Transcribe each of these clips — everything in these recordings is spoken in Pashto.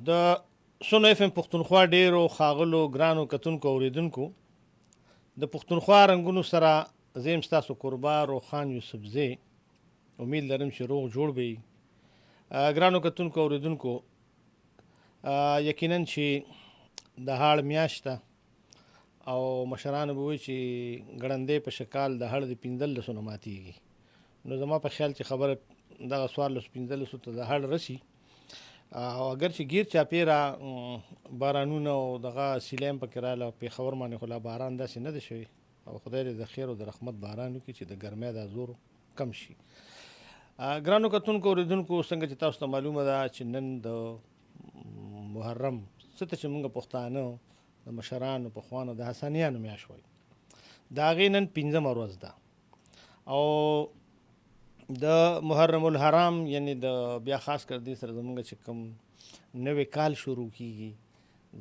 د سونو اف ام پښتونخوا ډیرو ښاغلو ګرانو کتونکو اوریدونکو د پښتونخوا رنګونو سره زیم ستاسو قربا روخان یوسفزی امید لرم چې روغ جوړ به وي. ګرانو کتونکو اوریدونکو یقینا چې د هاړ میاشت ده او مشرانو به وایي چې ګړندی په شکال د هړ د 15 نه ماتیږي. نو زما په خیال چې خبره دغه 14-15 ته د هړ رسي، او اگر چې گیر چاپیره بارانونه او دغه سیلیم پکې رااله، پېښور باندې خو لا باران داسې نه دی شوی، او خدای دې د خیر او د رحمت باران وکړي چې د ګرمۍ دا زور کم شي. ګرانو کتونکو اوریدونکو، څنګه چې تاسو ته معلومه ده چې نن د محرم څه ته چې موږ پښتانه د مشرانو پخوانو د حسنیانو میاشت وایي، د هغې نن 15مه ورځ ده. او د محرم الحرام یعنی د بیا خاص کر دې سره زمونږ چې کوم نوی کال شروع کیږي،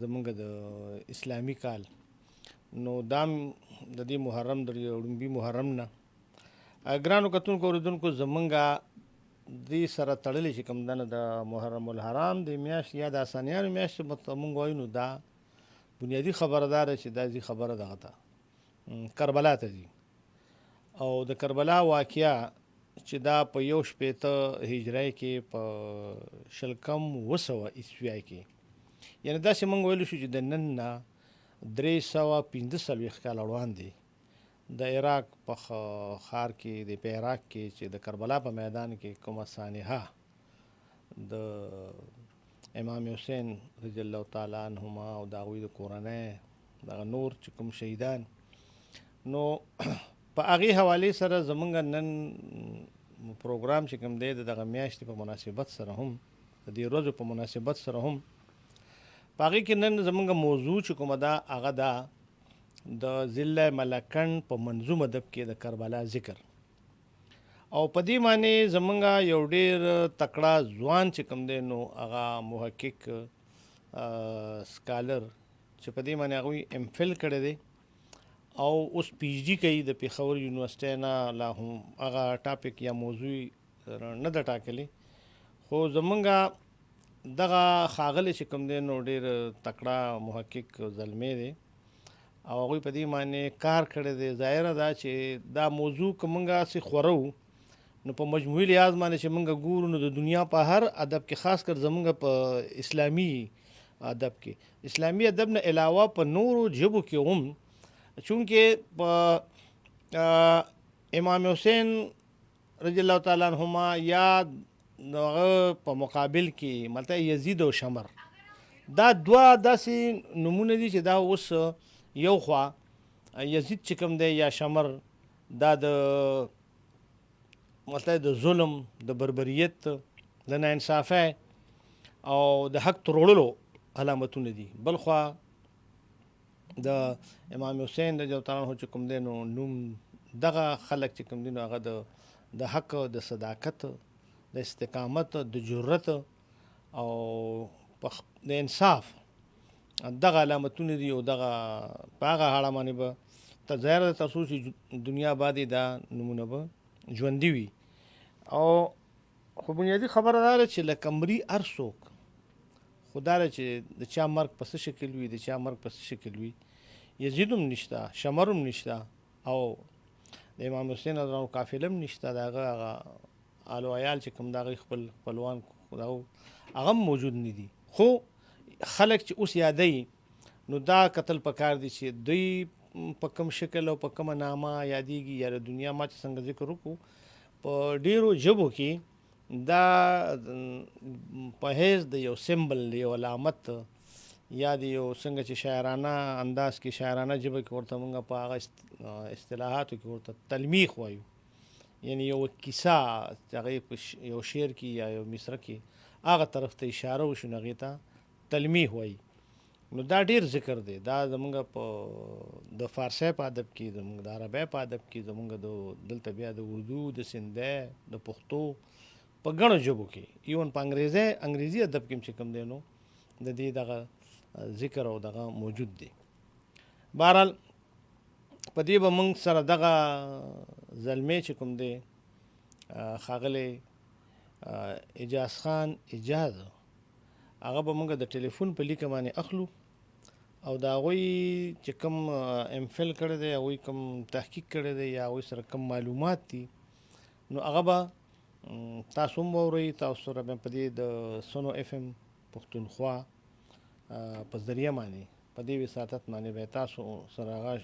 زمونږ د اسلامی کال، نو دام د دې محرم د وړومبي محرم نه ګرانو کتونکو اوریدونکو زمونږ دې سره تړلې چې کوم دنه د محرم الحرام د میاشت یا د اسانیانو میاشت مونږ وایو، نو دا بنیادی خبره داره چې دا ځي خبره دغه ته کربلا ته ځي. او د کربلا واقعه چې دا په 1 هجری کې په شلکم 200 عیسوی کې، یعنی داسې موږ ویلو شو چې د نن نه 345 کاله وړاندې د عراق په ښار کې په عراق کې چې د کربلا په میدان کې کومه سانحه د امام حسین رضی الله تعالی عنهما او د هغوی د کورنۍ دغه نور چې کوم شهیدان، نو په هغې حوالې سره زمونږ نن پروګرام چې کوم دی د دغه میاشتې په مناسبت سره هم، د دې ورځو په مناسبت سره هم، په هغې کې نن زمونږ موضوع چې کومه ده هغه ده د ضلع ملکنډ په منظوم ادب کې د کربلا ذکر. او په دې معنی زمونږ یو ډېر تکړه ځوان چې کوم دی، نو هغه محقق سکالر چې په دې معنی هغوی ایم فل کړی دی او اوس پی ایچ ډي کوي د پېښور یونیورسټۍ نه، لا هم هغه ټاپک یا موضوع نه ده ټاکلې، خو زمونږ دغه ښاغلی چې کوم دی نو ډېر تکړه محقق زلمی دی او هغوی په دې معنی کار کړی دی. ظاهره ده چې دا موضوع که موږ هسې خورو، نو په مجموعي لحاظ باندې چې موږ ګورو، نو د دنیا په هر ادب کې، خاص کر زموږ په اسلامي ادب کې، اسلامي ادب نه علاوه په نورو ژبو کې هم، چونکې په امام حسین رضی الله تعالی عنهما یا هغه په مقابل کې مطلب یزید او شمر، دا دوه داسې نمونه دي چې دا اوس یو خوا یزید چې کوم دی یا شمر، دا د مطلب د ظلم، د بربریت، د ناانصافۍ او د حق تروړلو علامتونه دي. بل خوا د امام حسین رضی الله تعالی عنه چې کوم دی نو نوم دغه خلک چې کوم دی نو هغه د حق، د صداقت، د استقامت، د جرأت او د انصاف دغه علامتونه دي. او دغه په هغه حاله باندې به ظاهره ده تاسو چې دنیا بعدې دا نمونه به ژوندي وي. او خو بنیادي خبره دا ده چې لکه مري هر څوک، خو دا ده چې د چا مرګ په څه شکل وي، د چا مرګ په څه شکل وي. یزید هم نشته، شمر هم نشته، او د امام حسین رضی الله قافله هم نشته، د هغه آل و عیال چې کوم د هغوی خپلوان هغه هم موجود نه دي. خو خلک چې اوس یادوي، نو دا کتل پکار دي چې دوی په کوم شکل او په کومه نامه یادېږي، یا د دنیا ما چې څنګه ذکر وکړو په ډېرو ژبو کې دا په حیث د یو سمبل، د یو علامت، یا د یو څنګه چې شاعرانه انداز کې، شاعرانه ژبه کې ورته موږ په هغه اصطلاحاتو کې ورته تلمیح وایو، یعنی یو کیسه چې هغې په یو شعر کې یا یو مصره کې هغه طرف ته اشاره وشو، نو هغې ته تلمیح وایي. نو دا ډیر ذکر دی، دا زمونږ په د فارسی په ادب کې، زمونږ د عربی په ادب کې، زمونږ د دلته بیا د اردو، د سندھی، د پښتو، په ګڼو ژبو کې، ایون په انګریزي ادب کې چې کوم دی نو د دې دغه ذکر او دغه موجود دی. بهرحال په دې به موږ سره دغه زلمی چې کوم دی ښاغلی اجاز خان اجاز هغه به موږ د ټلیفون په لیکه باندې اخلو او د هغوی چې کوم ام فل کړی دی هغوی کوم تحقیق کړی دی یا هغوی سره کوم معلومات دي نو هغه به تاسو هم واورئ. تاسو سره به په دې د سنو اف ام پښتونخوا په ذریعه باندې په دې وساطت باندې به تاسو سره هغه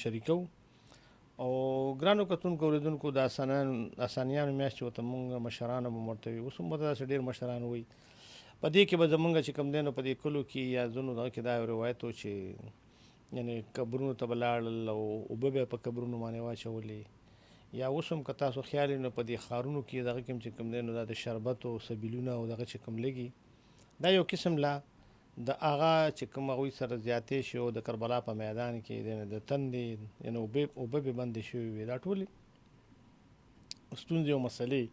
شریکو. او ګرانو کتونکو اوریدونکو د اسانیانو میاشت چې ورته مونږ مشرانو به ورته وي، اوس هم ورته داسې ډېر مشران وایي. په دې کې به زمونږ چې کوم دی نو په دې کلو کې یا ځینو دغه کې دا یو روایت و چې یعنې قبرونو ته به لاړل او اوبه به یې په قبرونو باندې واچولې، یا اوس هم که تاسو خیال نو په دې ښارونو کې دغه کې چې کوم دی نو دا د شربت او سبیلونه او دغه چې کوم لګي دا یو قسم لا د هغه چې کوم هغوی سره زیاتې شي او د کربلا په میدان کې د تندې یعنې اوبه به بندې شوې وي، دا ټولې ستونزې او مسلې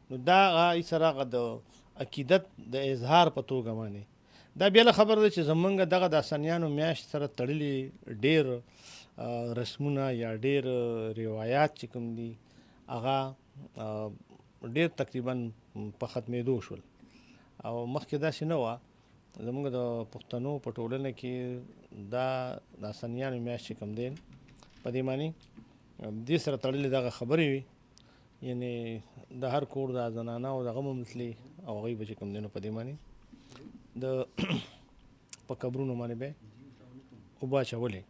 نو دا هغه سره هغه د عقیدت د اظهار په توګه باندې دا بیا خبر ده چې زمونږ دغه د اسانیانو میاشت سره تړلي ډېر رسمونه یا ډېر روایات چې کوم دي هغه ډېر تقریبا په ختمېدو شول. او مخکې داسې نه وه. زمونږ د پښتنو په ټولنه کې دا د اسانیانو میاشت چې کوم دی په دې باندې دې سره تړلې دغه خبرې وي، یعنې د هر کور د زنانه او دغه ممثلې او هغوی به چې کوم دی نو په دې باندې د په قبرونو باندې به اوبه اچولې.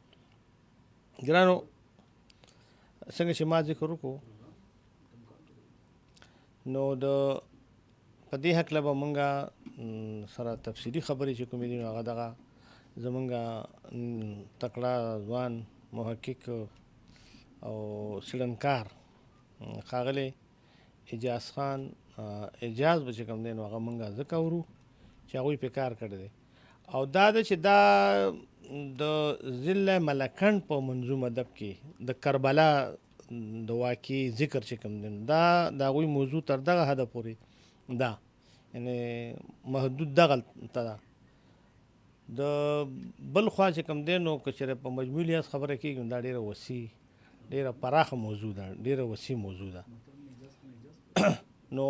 ګرانو څنګه چې ما ذکر وکړو نو د په دې هکله به مونږ سره تفصیلي خبرې چې کومې دي نو هغه دغه زمونږ تکړه ځوان محقق او څېړنکار ښاغلی اجاز خان اجاز به چې کوم دی نو هغه مونږ ځکه اورو چې هغوی پې کار کړی دی. او دا ده چې دا د ضلع ملکنډ په منظوم ادب کې د کربلا د واقعي ذکر چې کوم دی دا د هغوی موضوع تر دغه حده پورې دا یعنې محدود دغه ته ده. د بل خوا چې کوم دی نو که چېرې په مجموعي لحاظ خبره کېږي نو دا ډېره وسیع ډېره پراخه موضوع ده، ډېره وسیع موضوع ده. نو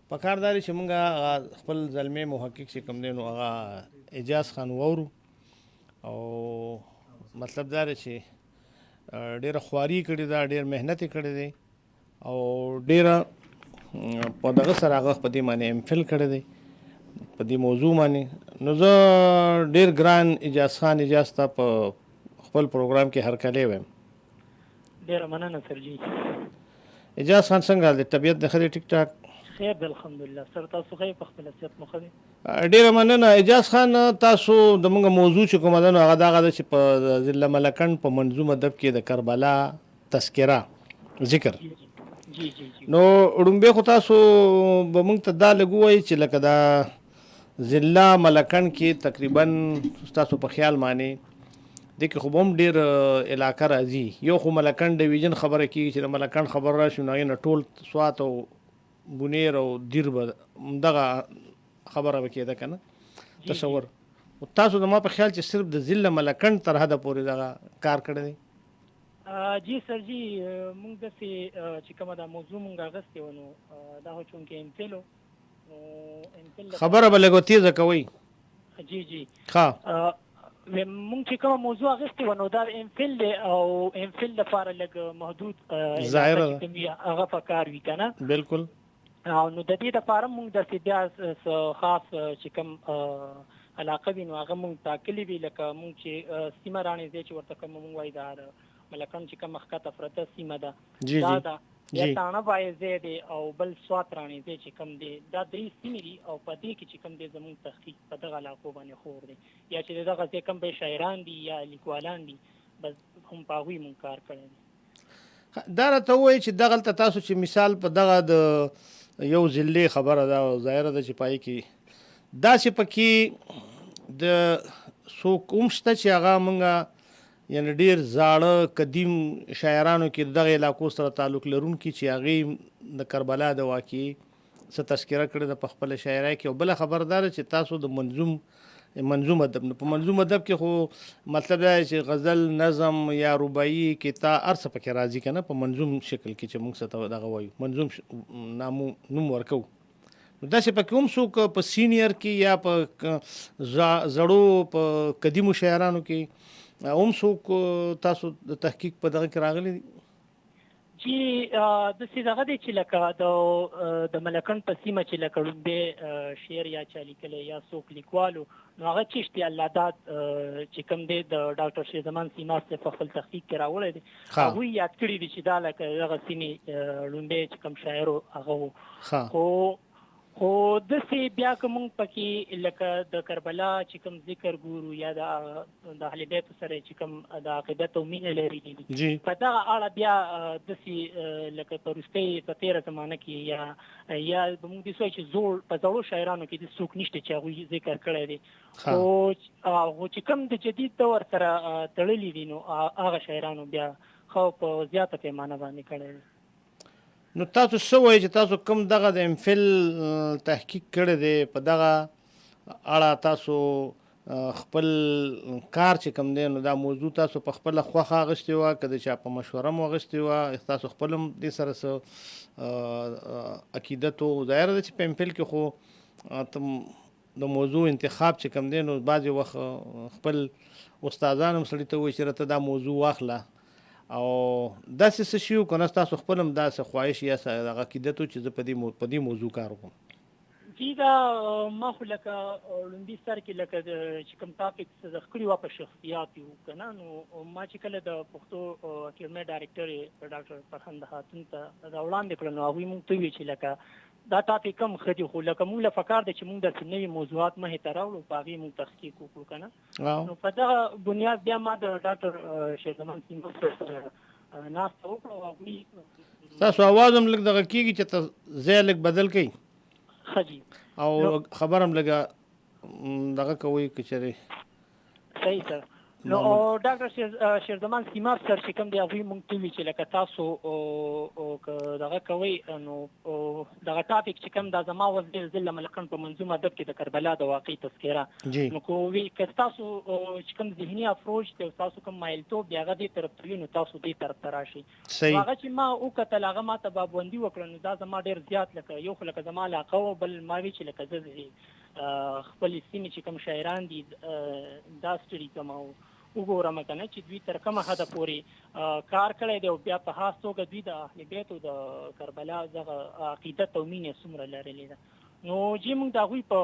پکار دا دی چې مونږ خپل زلمی محقق چې کوم دی نو هغه اجاز خان واورو. او مطلب دا دی چې ډېره خواري کړې ده، ډېر محنت یې کړی دی او ډېره په دغه سره هغه په دې باندې ام فل کړی دی په دې موضوع باندې. نو زه ډېر ګران اجاز خان اجاز ته په خپل پروګرام کې هرکلی وایم. ډېره مننه سرجي. اجاز خان څنګه حال دی؟ طبیعت د ښه دی؟ ټیک ټاک خیر دی الحمدلله. سر تاسو ښه په خپله صحت مو ښه دی؟ ډېره مننه اجاز خان. تاسو زموږ موضوع چې کومه ده نو هغه دغه ده چې په ضلع ملکنډ په منظوم ادب کې د کربلا تذکره ذکر. نو ړومبی خو تاسو به موږ ته دا لږ ووایي چې لکه دا ضلع ملکنډ کې تقریبا ستاسو په خیال باندې دې کې خو به هم ډېر علاقه راځي. یو خو ملکنډ ډویژن خبره کېږي چې د ملکنډ خبر راشي نو هغې نه ټول سوات او بونیر او دیر به دغه خبره به کېده که نه تصور. تاسو زما په خیال چې صرف د ضلع ملکنډ تر حده پورې دغه کار کړی دی. جی سر جی مونږ داسې چې کومه دا موضوع مونږ اخیستې وه نو دا خو چونکې امفل و خبره به لږ تیزه کوئ. جی جی ښه مونږ چې کومه موضوع اخیستې وه نو دا امفل دی او امفل لپاره لږ محدود ظاهره هغه په کار وي که نه. بلکل. نو د دې لپاره مونږ داسې بیا خاص چې کوم علاقه وي نو هغه مونږ ټاکلي وي. لکه مونږ چې سیمه راڼې ځای چې ورته کوم مونږ وایي دا ملکنډ چې کوم ښکته پرته سیمه ده دا ده یا تاڼه وایي ځای دی او بل سوات راڼې ځای چې کوم دی دا درې سیمې دي او په دې کې چې کوم دی زمونږ تحقیق په دغه علاقو باندې خور دی یا چې دغه ځای کوم به شاعران دي یا لیکوالان دي بس هم په هغوی مونږ کار کړی دی. دا راته ووایي چې دغلته تاسو چې مثال په دغه د یو ضلع خبره ده او ظاهره ده چې پای کې داسې پکې د څوک هم شته چې هغه مونږه یعنې ډېر زاړه قدیم شاعرانو کې دغه علاقو سره تعلق لرونکي چې هغې د کربلا د واقعي څه تذکره کړې ده په خپله شاعرۍ کې. او بله خبر دا ده چې تاسو د منظوم ادب په منظوم ادب کې خو مطلب دا چې غزل نظم یا رباعي کتا هر څه پکې راځي که نه په منظوم شکل کې چې موږ څه ته دغه وایو منظوم نوم ورکوو. داسې پکې هم څوک په سینیر کې یا په زړو په قدیمو شاعرانو کې هم څوک تاسو د تحقیق په دغه کې راغلي دي؟ چې داسې دغه دی چې لکه د ملکنډ په سیمه چې لکه ړومبی شعر یا چا لیکلی یا څوک لیکوالو نو هغه چې اشتیال داد چې کوم دی د ډاکټر شیرزمان سیمار صاحب په خپل تحقیق کې راوړی دی هغوی یاد کړي دي چې دا لکه دغه سیمې ړومبی چې کوم شاعر و هغه و خو داسې بیا که مونږ پکې لکه د کربلا چې کوم ذکر ګورو یا د اهل بیتو سره چې کوم د عقیدت او مینه لري په دغه اړه بیا داسې لکه په وروستۍ په تېره زمانه کې یا مونږ داسې وایو چې په زړو شاعرانو کې داسې څوک نشته چې هغوی ذکر کړی دی خو چې کوم د جدید دور سره تړلي دي نو هغه شاعرانو بیا خو په زیاته پیمانه باندې کړی دی. نو تاسو څه وایئ چې تاسو کوم دغه د امفل تحقیق کړی دی په دغه اړه تاسو خپل کار چې کوم دی نو دا موضوع تاسو په خپله خوښه اخیستې وه که د چا په مشوره مو اخیستې وه تاسو خپل هم دې سره څه عقیدت و ظاهره ده چې په امفل کې خو د موضوع انتخاب چې کوم دی نو بعضې وخت خپل استادان هم سړي ته وایي چې راته دا موضوع واخله او داسې څه شي که نه ستاسو خپل هم داسې خواهش یا دغه عقیدت و چې زه په دې موضوع کار وکړم؟ جی دا ما خو لکه لومبي سر کې لکه چې کوم ټاپکس زده کړي وه په شخصیات وو که نه نو ما چې کله د پښتو اکیډمۍ ډایرکټر ډاکټر فرهنګ خاتون ته دا وړاندې کړل نو هغوی مونږ ته وویل چې لکه دا ټاپک هم ښه دي خو لکه مونږ له پکار دی چې مونږ داسې نوي موضوعات مخې ته راوړو په هغې مونږ تحقیق وکړو که نه نو په دغه بنیاد بیا ما د ډاکټر شیرزمان سیمار سره ناسته وکړه او هغوی تاسو اواز هم لږ دغه کېږي چې ځای لږ بدل کوئ ښه جي او خبر هم لږه دغه کوئ که چېرې صحیح سر نو ډاکټر شیرزمان سیمار سر چې کوم دی هغوی مونږ ته وي چې لکه تاسو که دغه کوئ نو دغه ټاپک چې کوم دا زما اوس ډېر ځل له ملکنډ په منظوم ادب کې د کربلا د واقعي تذکره نو که ستاسو چې کوم ذهني افروج دی او ستاسو کوم مایلتوب دی هغه دې طرف ته وي نو تاسو دې طرف ته راشئ هغه چې ما وکتل هغه ما ته بابندي وکړه نو دا زما ډېر زیات لکه یو خو لکه زما علاقه و بل ما وی چې لکه زه خپل سیمې چې کوم شاعران دي دا سټډي کوم او وګورم که نه چې دوی تر کومه حده پورې کار کړی دی او بیا په خاص توګه دوی د اهل بیتو د کربلا دغه عقیدت او مینې څومره لرلې ده نو چې موږ د هغوی په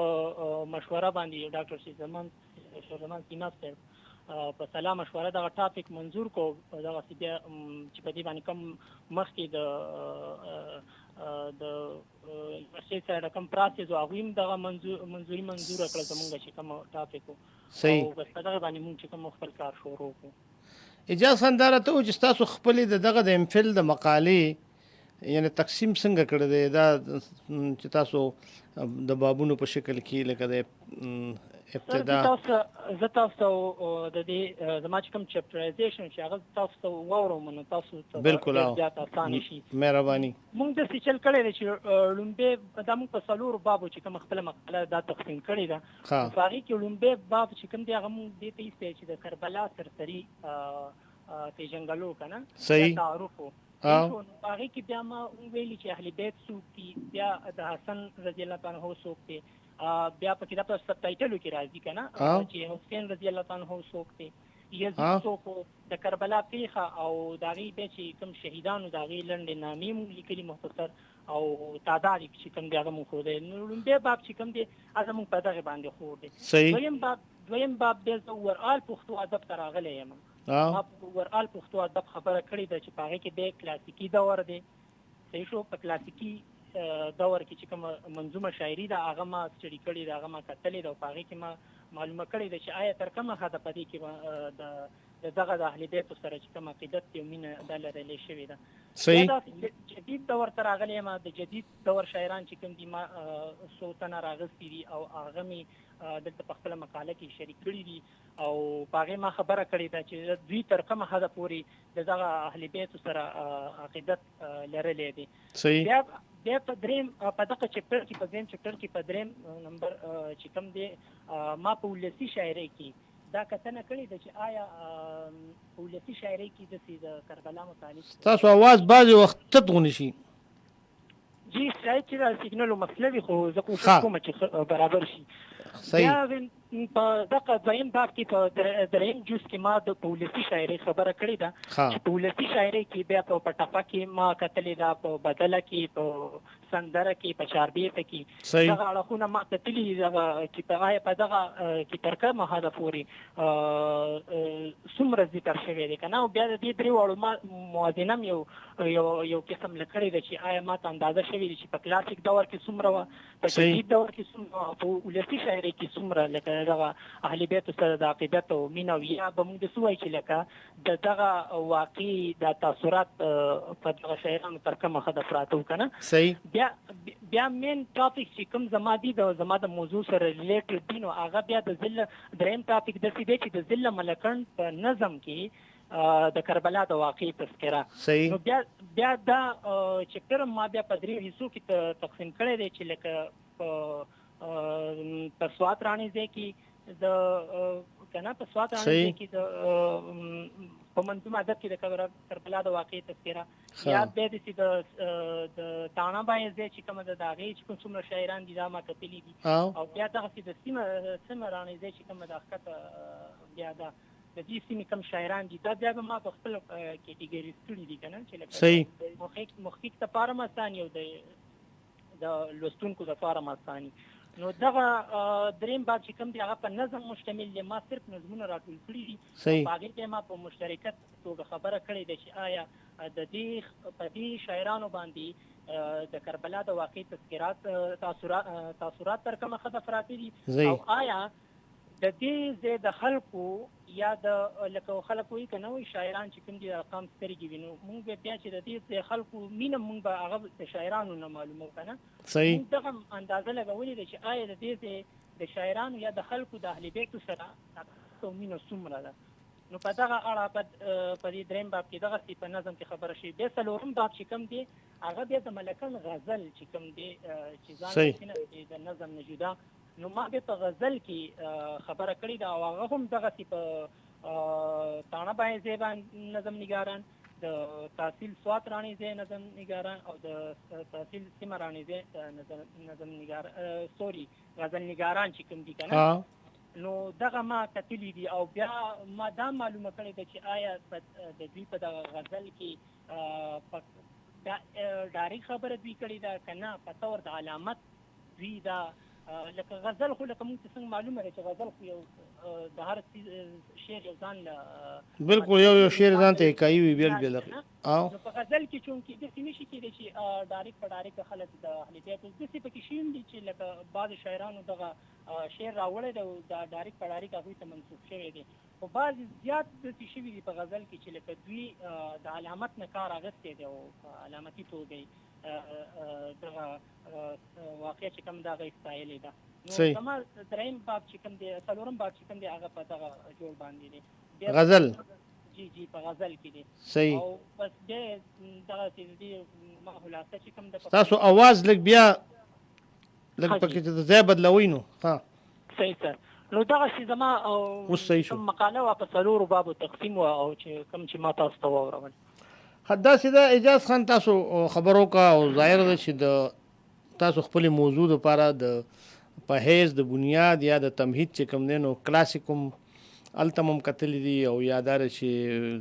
مشوره باندې ډاکټر شیرزمان سیمار صاحب په سلا مشوره دغه ټاپک منظور کو دغسې بیا چې په دې باندې کوم مخکې د یونیورسټۍ سره کوم پراسس و هغوی هم دغه منظوري منظوره کړه زمونږ چې کوم ټاپک و او بس په دغه باندې مونږ چې کوم خپل کار شروع کړو. اجاز خان دا راته و چې ستاسو خپلې دغه د امفل د مقالې یعنې تقسیم څنګه کړی دی دا چې تاسو د بابونو په شکل کې لکه د ابتدا زه تاسو ته د دې زما چې کوم چپټرایزیشن چې هغه تاسو ته واورم نو تاسو ته بالکل زیات اسانه شي مهرباني مونږ داسې چل کړی دی چې لومبی دا مونږ په څلورو بابو چې کوم خپله مقاله دا تقسیم کړې ده په هغې کې لومبی باب چې کوم دی هغه مونږ دې ته ایستی چې د کربلا سرسري پېژنګلو که نه تعارف و هغې کې بیا ما وویلي چې اهل بیت څوک دي بیا د حسن رضی الله تعالی عنه څوک دی بیا په کتاب په سب ټایټلو کې راځي که نه چې حسین رضی الله تعالی عنه څوک دی یزید څوک د کربلا پیښه او د هغې بیا چې کوم شهیدانو د هغې لنډې نامې مونږ لیکلي مختصر او تعداد چې کوم دی هغه مونږ ښودی نو لومبی باب چې کوم دی هغه مونږ په دغې باندې ښود دی دویم باب بیا زه ورآل پښتو ادب ته راغلی یم ما په ورآل پښتو ادب خبره کړې ده چې په هغې کې بیا کلاسیکي دور دی صحیح شو په کلاسیکي دور کې چې کومه منظومه شاعري ده هغه ما سټډي کړې ده هغه ما کتلې ده او په هغې کې ما معلومه کړې ده چې آیا تر کومه حده په دې کې د دغه د اهل بیتو سره چې کوم عقیدت دی او مینه دا لرلې شوې ده صحیح جدید دور ته راغلی یم د جدید دور شاعران چې کوم دي ما څو تنه راغستي دي او هغه مې دلته په خپله مقاله کې شریک کړي دي او په هغې ما خبره کړې ده چې دوی تر کومه حده پورې د دغه اهل بیتو سره عقیدت لرلی دی بیا په دریم په دغه چپټر کې په دریم چپټر کې په دریم نمبر چې کوم دی ما په ولسي شاعرۍ کې دا کتنه کړې ده چې آیا په ولسي شاعرۍ کې داسې د کربلا متعلق تاسو اواز بعضې وخت تت غونې شي جی شاید چې د سیګنالو مسله وي خو زه کوشش ښه. کوم چې برابر شي. صحیح. بیا په دغه دویم باب کې په دریم جز کې ما د ولسي شاعرۍ خبره کړې ده ښه. چې په ولسي شاعرۍ کې بیا په ټپه کې ما کتلې ده، په بدله کې، په سندره کې، په چاربیته کې صحیح. دغه اړخونه ما کتلي دغه چې په آیا په دغه کې تر کومه حده پورې څومره ذکر شوی دی که نه. او بیا د دې درې واړو ما موازنه م یو قسم لیکلی ده چې آیا ما ته اندازه شوې ده چې په کلاسیک دور کې څومره وه، په جدید دور کې څومره وه، په ولسي شاعرۍ کې څومره، لکه دغه اهل بیتو سره د عقیدت او مینه او یا به موږ داسې وایو چې لکه د دغه واقعي د تاثرات په دغه شاعرانو تر کومه حده پراته وو که نه. صحیح. بیا مین ټاپک چې کوم زما دي زما د موضوع سره ریلیټډ دي، نو هغه بیا د ذل دریم ټاپک داسې دی چې د ذل ملکند په نظم کې د کربلا د واقعي تذکره. صحیح. نو بیا دا چپټر ما بیا په درې حصو کې تقسیم کړی دی چې لکه په سوات راني ځای کې د کنه په سوات راني ځای کې د په منظوم ادب کې د کربلا د واقعي تذکره، یا بیا داسې د تاڼه باندې ځای چې کومه ده د هغې چې کوم څومره شاعران دي دا ما کتلي دي، او بیا دغسې د سیمه راني ځای چې کومه ده ښکته بیا ده د دې سیمې کم شاعران دي، دا بیا به ما په خپل کیټیګریز کړي دي که نه، چې لکه محقق دپاره هم اساني او د لوستونکو دپاره هم اساني. نو دغه دریم باب چې کوم دی هغه په نظم مشتمل دی. ما صرف نظمونه راټول کړي دي، په هغې کې ما په مشترکت توګه خبره کړې ده چې آیا د دې په دې شاعرانو باندې د کربلا د واقعي تذکرات تاثرات تر کومه حده پراته دي، او آیا د دې ځای د خلکو یا د لکه خلک وایي که نه وایي شاعران چې کوم دي د ارقام سترګې وي، نو مونږ به بیا چې د دې ځای خلکو مینه مونږ به هغه د شاعرانو نه معلومو که نه. صحیح. مونږ دغه اندازه لګولې ده چې آیا د دې ځای د شاعرانو یا د خلکو د اهل بیتو سره مینه څومره ده. نو په دغه اړه په دې دریم باب کې دغسې په نظم کې خبره شوې. بیا څلورم باب چې کوم دی هغه بیا د ملکن غزل چې کوم دی چې ځان د نظم نه جدا، نو ما بیا په غزل کې خبره کړې ده، او هغه هم دغسې په تاڼه باندې ځای باندې نظم نګاران، د تحصیل سوات راني ځای نظم نګاران، او د تحصیل سیمه راني ځای نظم نګاران غزل نګاران چې کوم دي که نه. نو دغه ما کتلي دي، او بیا ما دا معلومه کړې ده چې آیا د دوی په دغه غزل کې ډایرکټ خبره دوی کړې ده که نه په طور د علامت دوی دا لکه غزل خو لکه موږ ته څنګه معلومه ده چې غزل خو یو د هر شعر یو ځان بالکل یو شعر ځان ته حکایي وي بېل بېل. نو په غزل کې چونکې داسې نشي کېدی چې ډایرکټ په ډایرکټ خلک د اهل بیت داسې پکې شوي دي چې لکه بعضې شاعرانو دغه شعر راوړی دی او دا ډایرکټ په ډایرکټ هغوی ته منسوب شوی دی، خو بعضې زیات داسې شوي دي په غزل کې چې لکه دوی د علامت نه کار اخیستی دی او په علامتي توګه دغه واقع چې کوم دغه ستایلې ده. نو زما دریم باب چې کوم دی څلورم باب چې کوم دی هغه په دغه جوړ باندې دی غزل. جی په غزل کې دی. صحیح. او بس بیا دغسې د دې ما خلاصه چې کوم د تاسو اواز لږ بیا لږ پکې د ځای بدلوئ نو. صحیح سر. نو دغسې زما کوم مقاله وه په څلورو بابو تقسیم وه، او چې کوم چې ما تاسو ته واورول. داسې ده اجاز خان تاسو خبر وکړه، او ظاهره ده چې د تاسو خپلې موضوع دپاره د په حیث د بنیاد یا د تمهید چې کوم دی نو کلاسیک هم هلته هم کتلي دي، او یاداره چې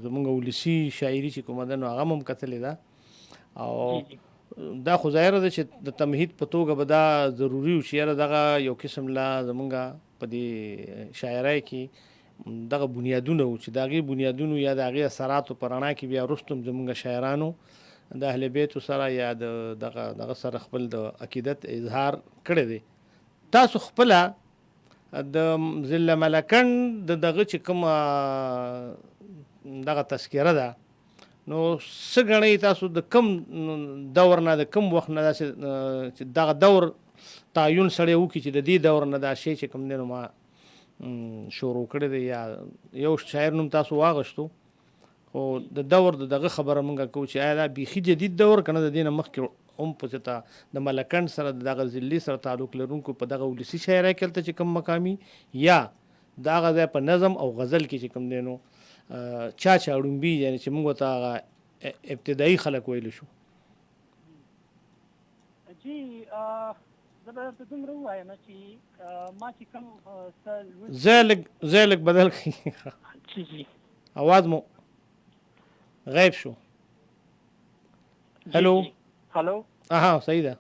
زمونږ ولسي شاعري چې کومه ده نو هغه هم کتلې ده، او دا خو ظاهره ده چې د تمهید په توګه به دا ضروري و چې یاره دغه یو قسم لا زمونږ په دې شاعرۍ کې دغه بنیادونه و چې د هغې بنیادونو یا د هغې اثراتو په رڼا کې بیا وروسته هم زمونږ شاعرانو د اهل بیتو سره یا دغه سره خپل د عقیدت اظهار کړی دی. تاسو خپله د ذل ملکند دغه چې کومه دغه تذکره ده نو څه ګڼئ تاسو د کم دور نه د کم وخت نه داسې چې دغه دور تعین سړی وکړي چې د دې دور نه دا شی چې کوم دی نو ما شروع کړی دی، یا یو شاعر نوم تاسو واغشتو خو د دور دغه خبره مونږ کوو چې آیا دا بیخي جدید دور که نه د دې نه مخکې هم په چې د ملکند سره دغه ذلي سره تعلق لرونکو په دغه ولسي شاعرۍ کې هلته چې کوم مقامي یا د هغه ځای په نظم او غزل کې چې کوم دی نو چا اړومبي یعنې چې مونږ ورته هغه ابتدایي خلک ویلی شو. جی زه به درته دومره ووایم چې ما چې کوم څه زه لږ بدل کړئ جی جی आवाज مو غیب شو هلو هلو اها صحیح ده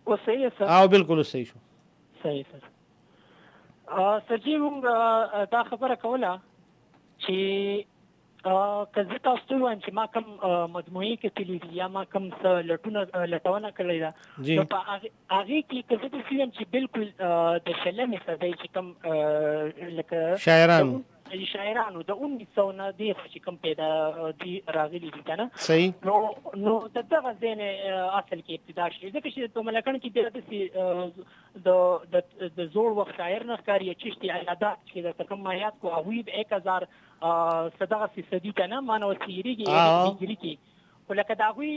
اوس صحیح ده سر او بالکل صحیح شو صحیح سر سر جی مونږ دا خبره کوله چې که زه تاسو ته ووایم چې ما کوم مجموعې کتلي دي یا ما کوم څه لټونه کړې ده نو په هغې کې که زه داسې ویم چې بالکل د شلمې صدۍ چې کوم لکه شاعرانو د 1900 نه دېخوا چې کوم پیدا دي راغلي دي که نه صحیح نو د دغه ځای نه اصل کې ابتدا شوې ځکه چې په ملکڼ کې بیا داسې د زوړ وخت شاعر نه ښکاري چشتي ایادات چې درته کوم مایات کو هغوی 1000 دغسې صدي که نه ما نه ورڅېرېږي هجري کې خو لکه د هغوی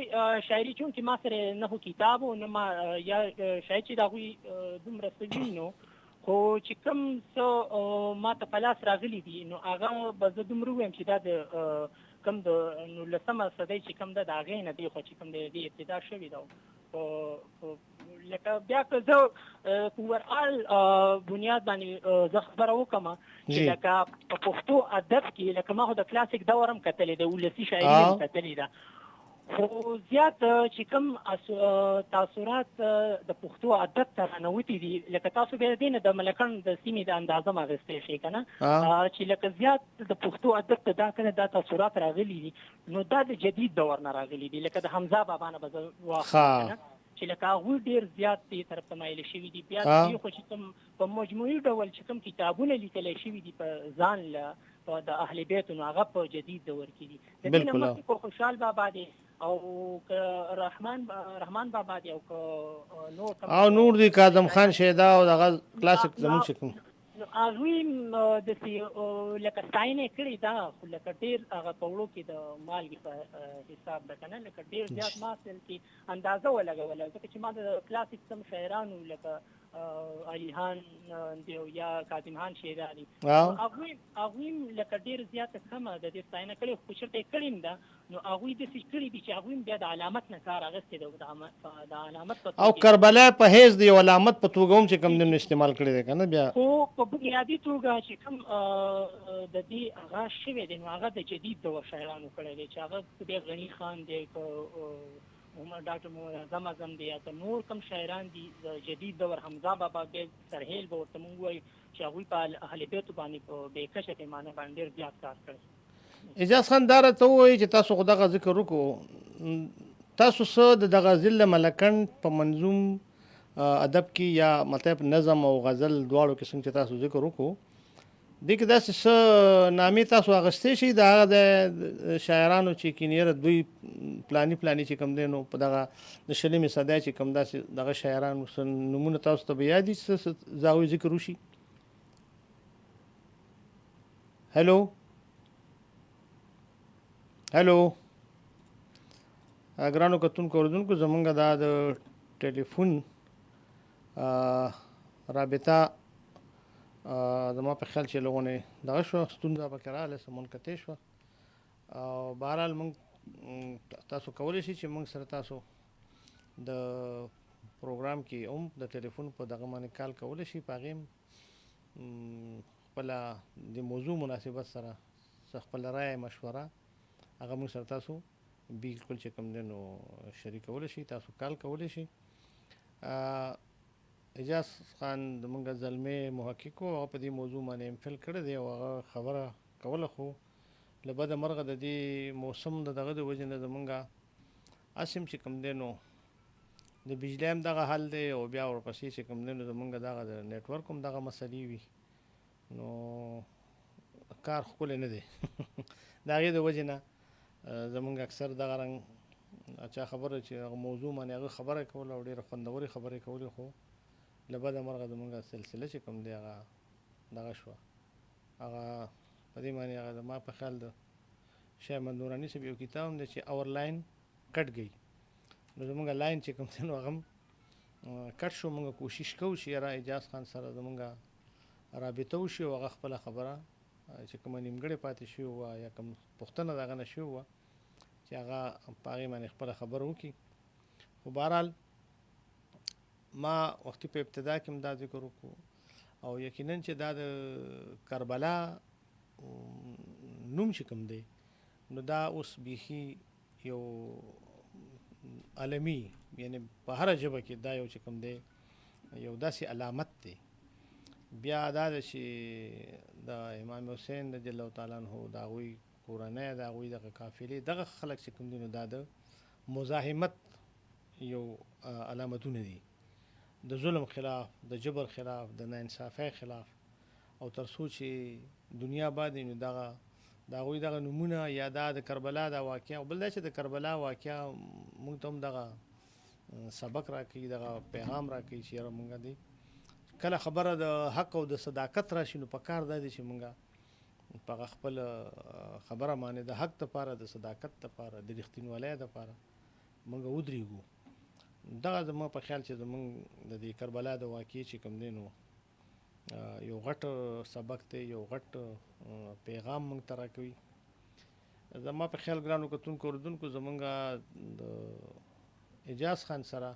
شاعري چونکې ما سره نه کتاب و نه ما یا شاید چې د هغوی دومره څه وي نو خو چې کوم څه ما ته په لاس راغلي دي نو هغه به زه دومره ووایم چې دا د کوم د 19مه صدۍ چې کوم ده د هغې نه دی خو چې کوم د دې ابتدا شوې ده لکه بیا که زه په ورآل بنیاد باندې زه خبره وکړم چې لکه په پښتو ادب کې لکه ما خو د کلاسیک دور هم کتلی ده ولسي شاعري هم کتلې ده خو زیات چې کوم تاثرات د پښتو ادب ته رانوتي دي لکه تاسو بیا د دې نه د ملکڼ د سیمې د اندازه م اخیستی شئ که نه چې لکه زیات د پښتو ادب ته دا کله دا تاثرات راغلي دي نو دا د جدید دور نه راغلي دي لکه د حمزه بابا نه به زه واخلم چې لکه هغوی ډېر زیات دې طرف ته مایله شوي دي بیا دې خو چې کوم په مجموعي ډول چې کوم کتابونه لیکلی شوي دي په ځان له د اهل بیتو نو هغه په جدید دور کې دي د دې نه مخکې کو خوشحال بابا دی او که رحمان بابا دی او نور دی کاظم خان شیدا او دغه کلاسیک زموږ چې کوم نو هغوی داسې لکه ستاینه کړې ده خو لکه ډېر هغه په وړو کې د مالګې په حساب ده که نه لکه ډېر زیات ما اصل کې اندازه ولګوله ځکه چې ما د کلاسیک سم شاعرانو لکه علیحان دی یا کاظم خان شیدا دي هغوی لکه ډېر زیاته کمه د دې ستاینه کړې خو چېرته یې کړې ده نو هغوی داسې کړي دي چې هغوی بیا د علامت نه کار اخیستی ده د علامت په او کربلا په حیث د یو علامت په توګه هم چې کوم دین استعمال کړی دی که نه بیا خو په بنیادي توګه چې کوم د دې هغه شوی دی نو هغه د جدید دور شاعرانو کړی دی چې هغه بیا غني خان دی ډاکټر محمد اعظم دی یا نور کوم شاعران دي د جدید دور حمزه بابا بیا سرهیل به ورته مونږ وایو چې هغوی په اهل بیتو باندې په بېکشه پیمانه باندې ډېر زیات کار کړی اجاز خان دا راته ووایي چې تاسو خو دغه ذکر وکړو تاسو څه د دغه ضلع ملکڼ په منظوم ادب کې یا مطلب نظم او غزل دواړو کې څنګه چې تاسو ذکر وکړو دې کې داسې څه نامې تاسو اخیستی شئ د هغه د شاعرانو چې کینیره دوی پلاني چې کوم دی نو په دغه د شلمې صدۍ چې کوم داسې دغه شاعرانو څه نومونه تاسو ته به یاد دي څه د هغوی ذکر وشي هلو ګرانو کتونکو اورېدونکو زمونږ دا د ټلیفون رابطه زما په خیال چې لغونې دغه شوه ستونزه پکې راغله څه منقطع شوه او بهرحال موږ تاسو کولی شئ چې موږ سره تاسو د پروګرام کې هم د ټلیفون په دغه باندې کال کولی شئ په هغې هم خپله د موضوع مناسبت سره څه خپله رایه مشوره هغه موږ سره تاسو بالکل چې کوم دی نو شریکولی شئ تاسو کال کولی شئ اجاز خان زموږ زلمی محقق و هغه په دې موضوع باندې ایم فل کړی دی او هغه خبره کوله خو له بده مرغه د دې موسم د دغه د وجې نه زمونږ اسیم چې کوم دی نو د بجلی هم دغه حل دی او بیا ورپسې چې کوم دی نو زمونږ دغه د نیټورک هم دغه مسلې وي نو کار ښکلی نه دی د هغې د وجې نه زمونږ اکثر دغه رنګ چا خبره چې هغه موضوع باندې هغه خبره کوله او ډېره خوندورې خبرې کولې خو له بده مرغه زمونږ سلسله چې کوم دی هغه دغه شوه هغه په دې باندې هغه زما په خیال د شاه احمد نوراني صاحب یو کتاب هم دی چې اور لاین کټ گئی نو زمونږ لاین چې کوم دی نو هغه هم کټ شو مونږ کوشش کوو چې یاره اجاز خان سره زمونږ رابطه وشي او هغه خپله خبره چې کومه نیمګړې پاتې شوې وه یا کوم پوښتنه د هغه نه شوې وه چې هغه په هغې باندې خپله خبره وکړي خو بهرحال ما وختي په ابتدا کې هم دا ذکر وکړو او یقینا چې دا د کربلا نوم چې کوم دی نو دا اوس بیخي یو عالمي یعنی په هر ژبه کې دا یو چې کوم دی یو داسې علامت دی. بیا دا ده چې د امام حسین رضی الله تعالی عنہ د هغوی کورنۍ د هغوی دغه قافلې دغه خلک چې کوم دي نو دا د مزاحمت یو علامتونه دي، د ظلم خلاف، د جبر خلاف، د ناانصافۍ خلاف. او تر څو چې دنیا باندې نو دغه د هغوی دغه نومونه یا دا د کربلا دا واقعه او بل دا چې د کربلا واقعه موږ ته هم دغه سبق راکوي، دغه پیغام راکوي چې یاره موږ دی کله خبره د حق او د صداقت راشي نو په کار دا دی چې موږ په خپل خبره باندې د حق دپاره، د صداقت دپاره، د رښتینولۍ دپاره موږ ودرېږو. دغه زما په خیال چې زموږ د دې کربلا د واقعې چې کوم دی نو یو غټ سبق دی، یو غټ پیغام موږ ته راکوي. زما په خیال ګرانو کتونکو اورېدونکو زموږ د اجاز خان سره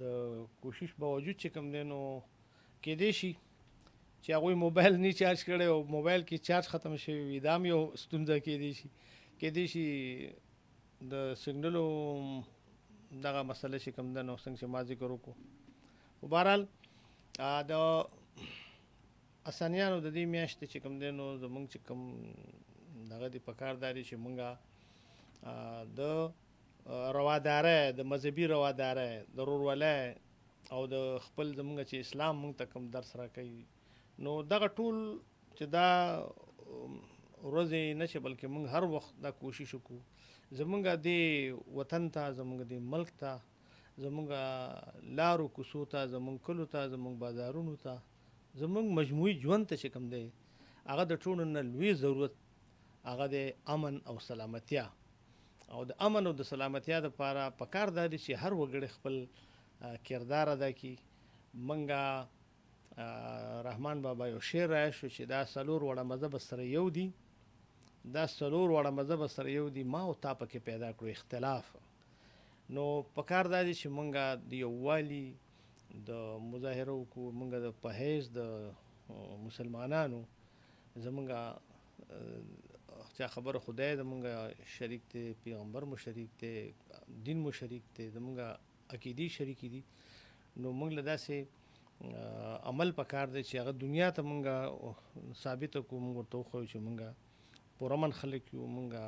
د کوشش باوجود چې کوم دی نو کېدای شي چې هغوی موبایل نه چارج کړی او موبایل کې چارج ختم شوی وي، دا هم یو ستونزه کېدای شي د سګنلو دغه مسله چې کوم ده نو څنګه چې ما ذکر وکړو. خو بهرحال د اسانیانو د دې میاشتې چې کوم دی نو زموږ چې کوم دغه دی په کار دا دی چې موږ د روادارۍ، د مذهبي روادارۍ، د ورورولۍ او د خپل زموږ چې اسلام موږ ته کوم درس راکوي نو دغه ټول چې دا ورځې نه چې بلکې موږ هر وخت دا کوشش وکړو زموږ دې وطن ته، زموږ دې ملک ته، زموږ لارو کوڅو ته، زموږ کلو ته، زموږ بازارونو ته، زموږ مجموعي ژوند ته چې کوم دی هغه د ټولو نه لوی ضرورت هغه د امن او سلامتیا. او د امن او د سلامتیا دپاره پکار دا دی چې هر وګړی خپل کردار ادا کړي. منګه رحمان بابا یو شعر رایشو چې دا 4 وړه مذهب سره یو دي، دا 4 وړه مذهب سره یو دي، ما او تا پکې پیدا کړو اختلاف. نو پکار دا دی چې منګه د یووالي د مظاهره وکړو، منګه د په حیث د مسلمانانو زمونږه چا خبره خدای زمونږه شریک دی، پیغمبر مو شریک دی، دین مو شریک دی، زمونږه عقیدې شریکې دي. نو موږ له داسې عمل پکار دی چې هغه دنیا ته مونږه ثابته کړو، موږ ورته وښیو چې مونږه پرامن خلک یو، مونږه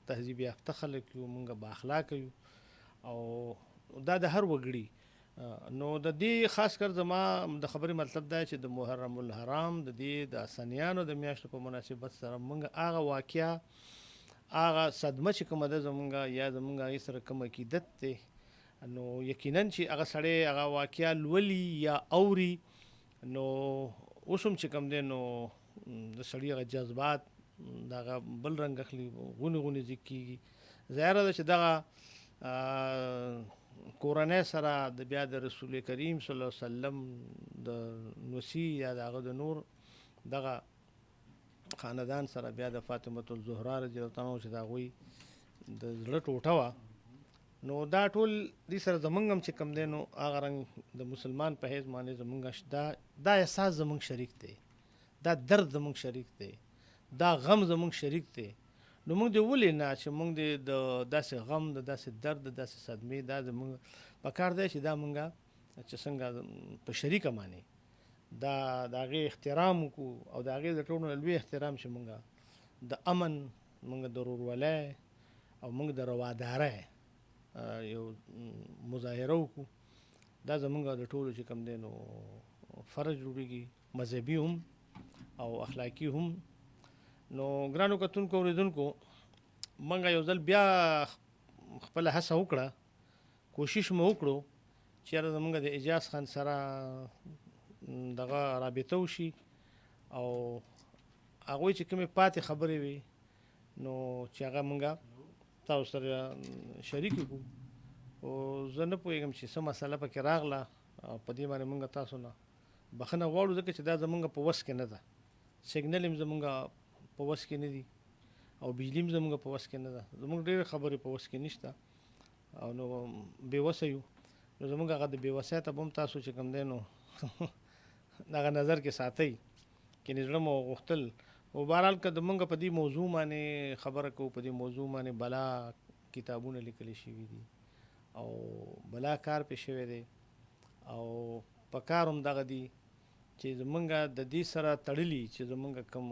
تهذیب یافته خلک یو، مونږه با اخلاقه یو. او دا د هر وګړي نو د دې خاص کر زما د خبرې مطلب دا چې د محرم الحرام د دې د اسانیانو د میاشتو په مناسبت سره مونږ هغه واقعه، هغه صدمه چې کومه ده زمونږه یا زمونږه هغې سره کوم عقیدت دی نو یقینا چې هغه سړی هغه واقعه لولي یا اوري نو اوس هم چې کوم دی نو د سړي هغه جذبات دغه بل رنګ اخلي، غونې ځیږ کېږي. ظاهره ده چې دغه کورنۍ سره د بیا د رسول کریم صلی الله علیه وسلم د نوسی یا د هغه د نور دغه خاندان سره بیا د فاطمه الزهرا رضی الله عنها چې د هغوی د زړه ټوټه وه نو دا ټول دې سره زمونږ هم چې کوم دی نو هغه رنګ د مسلمان په حیث باندې زمونږ دا احساس زمونږ شریک دی، دا درد زمونږ شریک دی، دا غم زمونږ شریک دی. نو موږ دې ولې نه چې موږ دې د داسې غم، د داسې درد، د داسې صدمې دا زموږ په کار دی چې دا موږ چې څنګه په شریکه معنی دا د هغې احترام وکړو او د هغې د ټولو نه لوی احترام چې موږ د امن، موږ د ورورولۍ او موږ د روادارۍ یو مظاهره وکړو. دا زموږ د ټولو چې کوم دی نو فرض جوړېږي، مذهبي هم او اخلاقي هم. نو ګرانو کتونکو اورېدونکو موږ یو ځل بیا خپله هڅه وکړه، کوشش مو وکړو چې یاره زموږ د اجاز خان سره دغه رابطه وشي او هغوی چې کومې پاتې خبرې وي نو چې هغه موږ تاسو سره شریک کړو. او زه نه پوهېږم چې څه مسله پکې راغله او په دې باندې موږ تاسو نه بخښنه غواړو ځکه چې دا زموږ په وس کې نه ده. سیګنل هم زموږ په وس کې نه دي او بجلی هم زموږ په وس کې نه ده، زموږ ډېرې خبرې په وس کې نشته او نو بې وسه یو. نو زمونږ هغه د بېوسۍ ته به هم تاسو چې کوم دی نو دغه نظر کې ساتئ کې زړه مو غوښتل او بهرحال که زمونږ په دې موضوع باندې خبره کوو په دې موضوع باندې بلا کتابونه لیکل شوي دي او بلا کار پې شوی دی او په کار هم دغه دي چې زمونږ د دې سره تړلي چې زمونږ کوم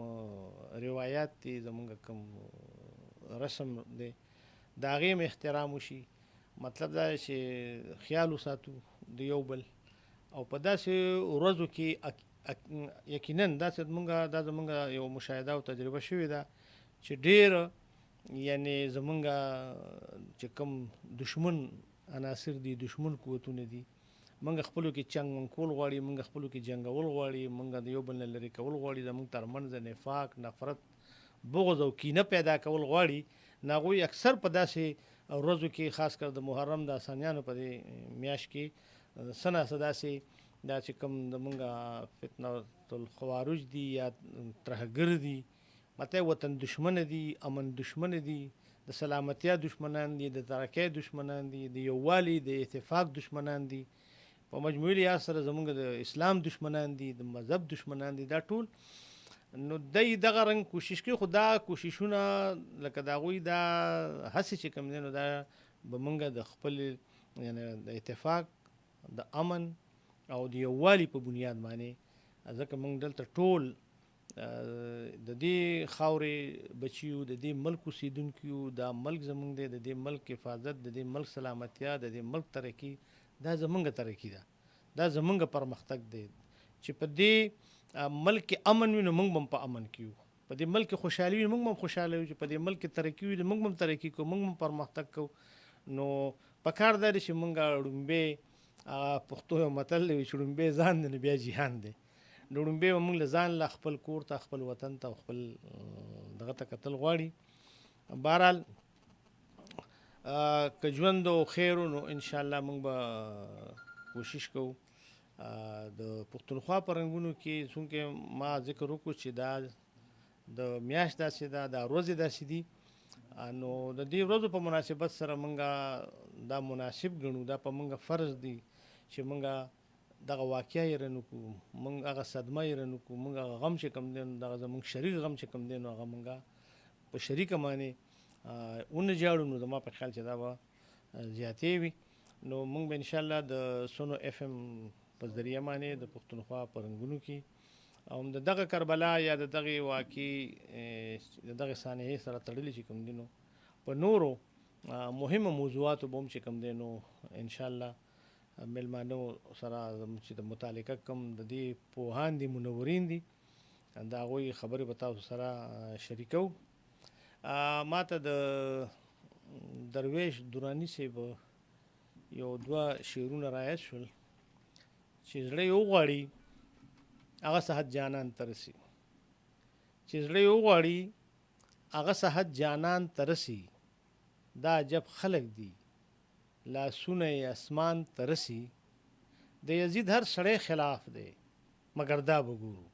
روایات دي زمونږ کوم رسم دی د هغې هم احترام وشي مطلب دا چې خیال وساتو د یو بل او په داسې ورځو کې یقینا داسې دا زمونږ یو مشاهده او تجربه شوې ده چې ډېر یعنې زمونږ چې کوم دشمن عناصر دي دشمن قوتونه دي موږ خپلو کې چنګ کول غواړي موږ خپلو کې جنګول غواړي موږ د یو بل نه لرې کول غواړي زموږ ترمنځ د نفاق نفرت بغض او کینه پیدا کول غواړي نو هغوی اکثر په داسې ورځو کې خاص کر د محرم د اسانیانو په دې میاشت کې څه ناڅه داسې دا چې کوم زموږ فتنه الخوارج دي یا ترهګر دي مطلب وطن دشمن دي امن دشمن دي د سلامتیا دشمنان دي د ترقۍ دشمنان دي د یووالي د اتفاق دشمنان دي په مجموعي لحاظ سره زموږ د اسلام دشمنان دي د مذهب دشمنان دي دا ټول نو دی دغه رنګ کوشش کوي خو دا کوششونه لکه د هغوی دا هڅې چې کوم دی نو دا به موږ د خپل یعنې د اتفاق د امن او د یووالي په بنیاد باندې ځکه موږ دلته ټول د دې خاورې بچیو د دې ملک اوسېدونکي یو دا ملک زموږ دی د دې ملک حفاظت د دې ملک سلامتیا د دې ملک ترقي دا زمونږ ترقي ده دا زمونږ پرمختګ دی چې په دې ملک کې امن وي نو موږ هم په امن کې یو په دې ملک کې خوشحالي وي موږ هم خوشحاله یو چې په دې ملک کې ترقي وي موږ هم ترقي کوو موږ هم پرمختګ کوو نو پکار دا دی چې موږ ړومبی پښتو یو متل دی چې ړومبی ځان دی نو بیا جهان دی نو ړومبی به موږ له ځان له خپل کور ته خپل وطن ته خپل دغه ته کتل غواړي بهرحال که ژوند او خیر نو انشاءالله موږ به کوشش کوو د پښتونخوا په رنګونو کې څونکې ما ذکر وکړو چې دا د میاشت داسې ده دا ورځې داسې دي نو د دې ورځو په مناسبت سره موږ دا مناسب ګڼو دا په موږ فرض دی چې موږ دغه واقعه یې رانه کړو موږ هغه صدمه یې رانه کړو موږ هغه غم چې کوم دی نو دغه زموږ شریک غم چې کوم دی نو هغه موږ په شریکه باندې ونه جاړو نو زما په خیال چې دا به زیاتې وي نو موږ به انشاءالله د سونو اف ام په ذریعه باندې د پښتونخوا په رنګونو کې او د دغه کربلا یا د دغه واقعي د دغه صحنې سره تړلي چې کوم دي نو په نورو مهمو موضوعاتو به هم چې کوم دی نو انشاءالله میلمانو سره چې د متعلقه کوم د دې پوهان دي منورین دي د هغوی خبرې به تاسو سره شریکو ما ته د درویش درانی صاحب یو دوه شعرونه رایاد شول چې زړه یې وغواړي هغه صحت جانان ته رسي چې زړه یې وغواړي هغه صحت جانان ته رسي دا عجب خلق دي لاسونه یې اسمان ته رسي د یزید هر سړی خلاف دی مګر دا به ګورو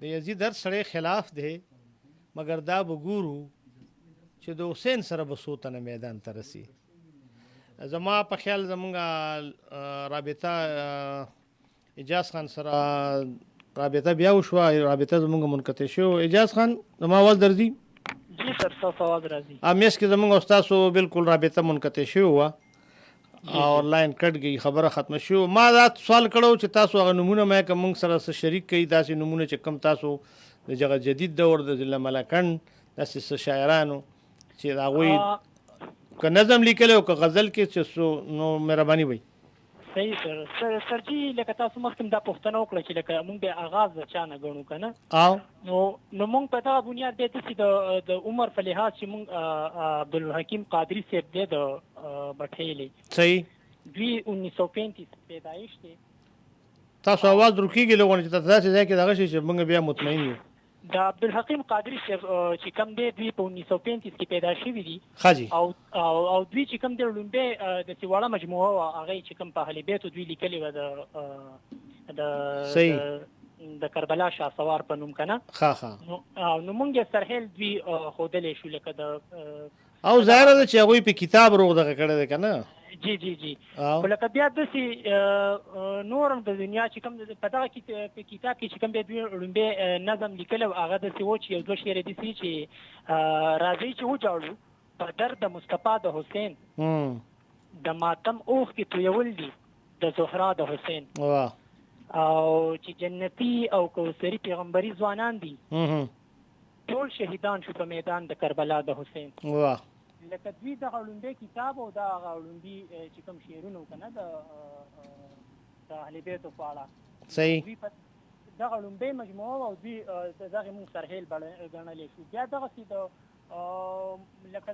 د یزید هر سړی خلاف دی مګر دا به ګورو چې د حسین سره به څو تنه میدان ته رسي زما په خیال زمونږ رابطه اجاز خان سره رابطه بیا وشوه رابطه زمونږ منقطع شو اجاز خان زما آواز درځي جی سر ستاسو آواز راځي میس کې زمونږ او ستاسو بالکل رابطه منقطع شوې وه او لاین کټ گئی خبره ختمه شو ما دا سوال کړو چې تاسو هغه نمونه مې که موږ سره شریک کړي داسې نمونه چې کم تاسو د جغه جدید دور د ضلع ملکن داسې شاعرانو چې هغوی که نظم لیکلی او که غزل کې چې نو مهرباني وي صحیح سر جی لکه تاسو مخکې دا پوښتنه وکړه چې لکه موږ به آغاز د چا نه ګڼو که نه نو موږ په دغه بنیاد دی داسې د عمر په لحاظ چې موږ عبدالحکیم قادري صاحب دی د بټېلې صحیح دوی 1935 پیدایش دی تاسو آواز رکیږي لغونه چې تاسو داسې ځای کې دغه شي چې موږ بیا مطمئن یو د عبدالحکیم قادري صاحب چې کوم دی دوی په 1935 کې پیدا شوي دي ښه او دوی چې کوم دی لومبۍ داسې وړه مجموعه وه هغه چې کوم په اهل بیتو دوی لیکلې وه د کربلا شهسوار په نوم که نه نو موږ یې سرحیل دوی ښودلی شو لکه د او ظاهره ده چې هغوی په کتاب روغ دغه کړی دی که نه جی جی جی او خو لکه بیا داسې نورم د دنیا چې کوم په دغه کتاب کې چې کوم بیا دوی لومبی نظم لیکلی و هغه داسې و چې یو دوه شعر یې داسې چې راځئ چې وجاړو په درد مصطفی د حسین د ماتم اوښکې تویول دي د زهرا د حسین واه او چې جنتی او کوثري پیغمبري ځوانان دي ټول شهیدان شو په میدان د کربلا د حسین واه لکه دوی دغه لومبی کتاب او دغه لومبي چې کوم شعرونه که نه د اهل بیتو په اړه صحیح دوی په دغه لومبی مجموعه او دوی دغې مونږ سرحیل ګڼلی شو بیا دغسې د لکه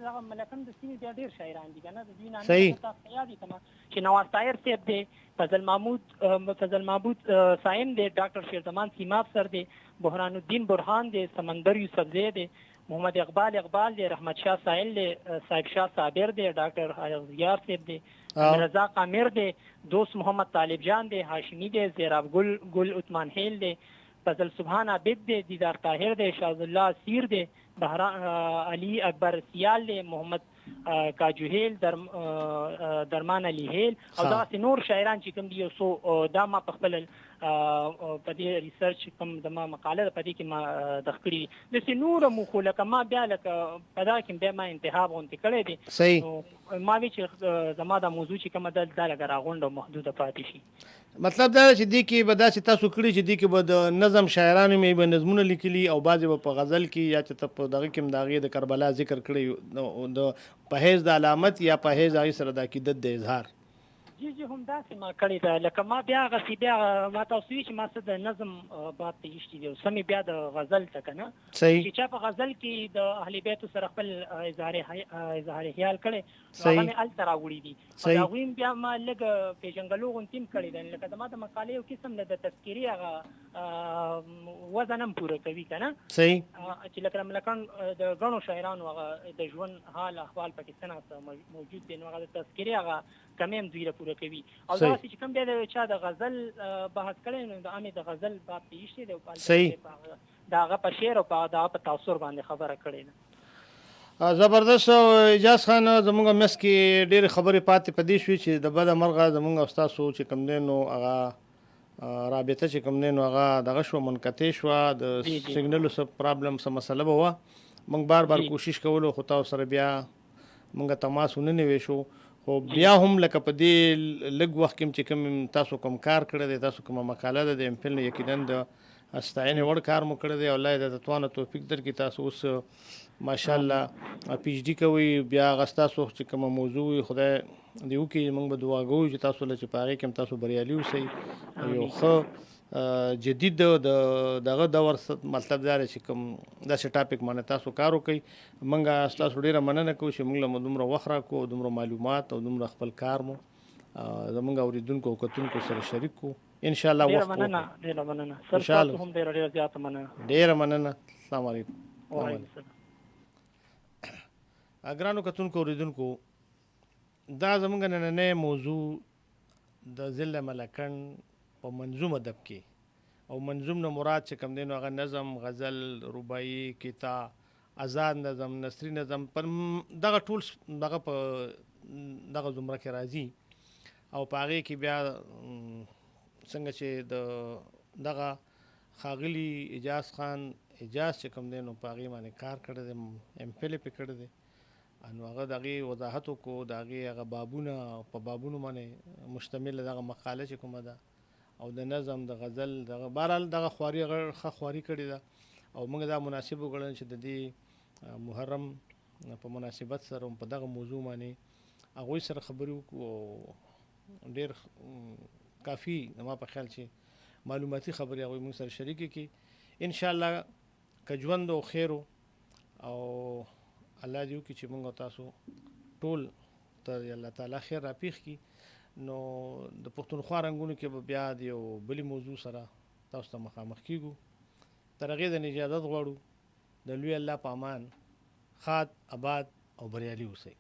دغه ملکن د سیمې بیا ډېر شاعران دي که نه د دوی نامې تاسو یاد دي که نه چې نواز طاهر صاحب دی فضل محمود صایم دی ډاکټر شیرزمان سیماب سر دی بحران الدین برهان دی سمندر یوسفزی دی محمد اقبال دی رحمت شاه سائل دی صاحب شاه صابر دی ډاکټر غیار صاحب دی رضا قامر دی دوست محمد طالب جان دی هاشمی دی زیراب گل عثمان هیل دی فضل سبحان عابد دی دیدار طاهر دی شاز الله اسیر دی علی اکبر سیال دی محمد کاجوهیل درمان علی هیل او دغسې نور شاعران چې کوم دي یو څو دا ما په خپل په دې ریسرچ کوم زما مقاله ده په دې کې ما دغ کړي دي داسې نور مو خو لکه ما بیا لکه په دغه کې بیا ما انتخاب غوندې کړی دی صحیح ما وی چې زما دا موضوع چې کومه ده دا لکه راغونډ او محدوده پاتې شي مطلب دا چې دې کې به داسې تاسو کړي چې دې کې به د نظم شاعرانو مې به نظمونه لیکلي او بعضې به په غزل کې یا چې ته په دغه کې هم د هغې د کربلا ذکر کړی د په حیث د علامت یا په حیث د هغې سره د عقیدت د اظهار جی جی همداسې ما کړې ده لکه ما بیا هغسې بیا ما ته وسوي چې ما څه د نظم باب ته ایښتي دي اوس مې بیا د غزل ته که نه صحیح چې چا په غزل کې د اهل بیتو سره خپل اظهار خیال کړی هغه مې هلته راوړي دي او د هغوی بیا ما لږ پېژنګلو غوندې هم کړی ده لکه زما د مقالې یو قسم د تذکرې هغه وزن هم پوره کوي که نه صحیح چې لکه ملکان د ګڼو شاعرانو هغه د ژوند حال احوال پکې څه نه موجود دی نو هغه د تذکرې هغه کمې هم دوی پوره کوي او داسې چې کوم بیا د چا د غزل بحث کړی نو د عامې د غزل باب ته ایښتی دی صحیح د هغه په شعر او د هغه په تاثر باندې خبره کړې ده زبردست اجاز خان زمونږ مس کې ډېرې خبرې پاتې په دې شوي چې د بده مرغه زمونږ او ستاسو چې کوم دی نو هغه رابطه چې کوم دی نو هغه دغه شوه منقطع شوه د سیګنلو څه پرابلم څه مسله به وه موږ بار کوشش کولو خو تاسو سره بیا موږ تماس ونه نیوی شو خو بیا هم لکه په دې لږ وخت کې چې کوم تاسو کوم کار کړی دی تاسو کومه مقاله ده د امفل نه یقینا د ستاینې وړ کار مو کړی دی او الله دې د توانه توفیق درکړي تاسو اوس ماشاءالله پی ایچ ډي کوئ بیا هغه ستاسو چې کومه موضوع وي خدای دې وکړي موږ به دعا کوو چې تاسو له چې په هغې کې هم تاسو بریالي اوسئ یو ښه جدید دغه دور مطلب دا دی چې کوم داسې ټاپک باندې تاسو کار وکړئ موږ ستاسو ډېره مننه کوو چې موږ له دومره وخت راکړو دومره معلومات او دومره خپل کار مو زموږ اورېدونکو او کتونکو سره شریک کړو انشاءالله وخت ډېره مننه سر تاسو هم ډېره زیاته مننه ډېره مننه السلام علیکم ګرانو کتونکو اورېدونکو دا زموږ نننی موضوع د ضلع ملکنډ په منظوم ادب کې او منظوم نه مراد چې کوم دی نو هغه نظم غزل رباعي کتا آزاد نظم نثري نظم پر دغه ټول دغه په دغه زمره کې راځي او په هغې کې بیا څنګه چې د دغه ښاغلي اجاز خان اجاز چې کوم دی نو په هغې باندې کار کړی دی ایم فل یې پرې کړی دی نو هغه د هغې وضاحت وکړو د هغې هغه بابونه په بابونو باندې مشتمل دغه مقاله چې کومه ده او د نظم د غزل دغه بهرحال دغه ښه خواري کړې ده او موږ دا مناسب وګڼل چې د دې محرم په مناسبت سره په دغه موضوع باندې هغوی سره خبرې وکړو او ډېر کافي زما په خیال چې معلوماتي خبرې هغوی موږ سره شریکې کړي انشاءالله که ژوند او خیر او الله دې وکړي چې موږ او تاسو ټول ته الله تعالی خیر راپېښ کړي نو د پښتونخوا رنګونو کې به بیا د یو بلې موضوع سره تاسو ته مخامخ کیږو تر هغې د اجازت غواړو د لوی الله په امان ښاد آباد او بریالي اوسئ